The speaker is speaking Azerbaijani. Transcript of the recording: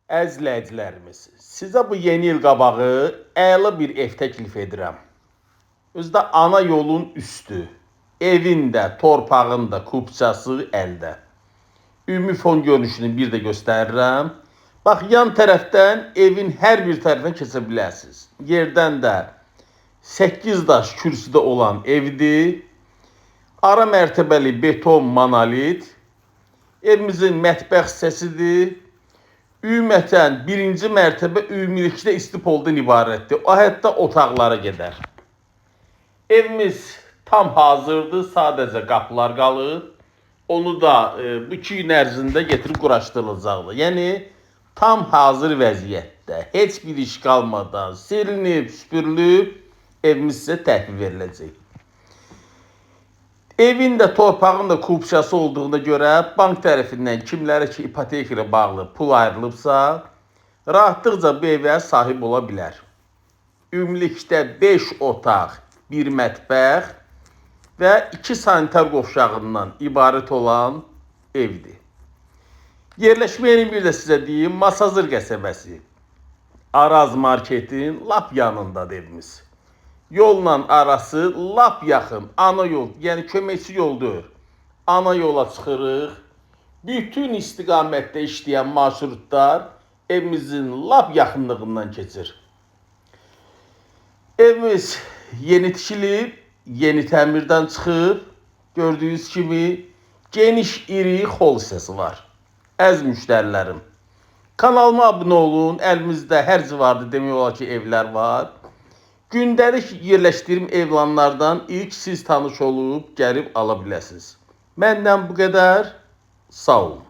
Əzizləyicilərimiz, sizə bu yeni il qabağı əla bir ev təklif edirəm. Özdə ana yolun üstü, evin də, torpağın da kupçası əldə. Ümumi fon görünüşünü bir də göstərirəm. Bax, yan tərəfdən evin hər bir tərəfindən keçə bilərsiniz. Yerdən də 8 daş kürsüdə olan evdir. Ara mərtəbəli beton monolit. Evimizin mətbəx hissəsidir. Ümumətən birinci mərtəbə ümumilikdə istipoldan ibarətdir. O hətta otaqlara gedər. Evimiz tam hazırdır, sadəcə qapılar qalır. Onu da bu 2 gün ərzində getirib quraşdırılacaqdır. Yəni tam hazır vəziyyətdə, heç bir iş qalmadan silinib, süpürülüb evimiz sizə təhvil veriləcək. Evin də torpağın da kupçası olduğuna görə bank tərəfindən kimlərə ki ipoteka ilə bağlı pul ayrılıbsa, rahatlıqca bu evə sahib ola bilər. Ümumilikdə 5 otaq, 1 mətbəx və 2 sanitar qovşağından ibarət olan evdir. Yerləşməyini bir də sizə deyim, Masazır qəsəbəsi, Araz marketin lap yanındadır evimiz. Yolla arası lap yaxın, ana yol, yəni köməkçi yoldur. Ana yola çıxırıq. Bütün istiqamətdə işləyən marşrutlar evimizin lap yaxınlığından keçir. Evimiz yeni tikilib, yeni təmirdən çıxıb. Gördüyünüz kimi geniş, iri xol hissəsi var. Əziz müştərilərim, kanalıma abunə olun. Əlimizdə hər civarda demək olar ki evlər var. Gündəlik yerləşdirim elanlardan ilk siz tanış olub gəlib ala biləsiniz. Məndən bu qədər. Sağ olun.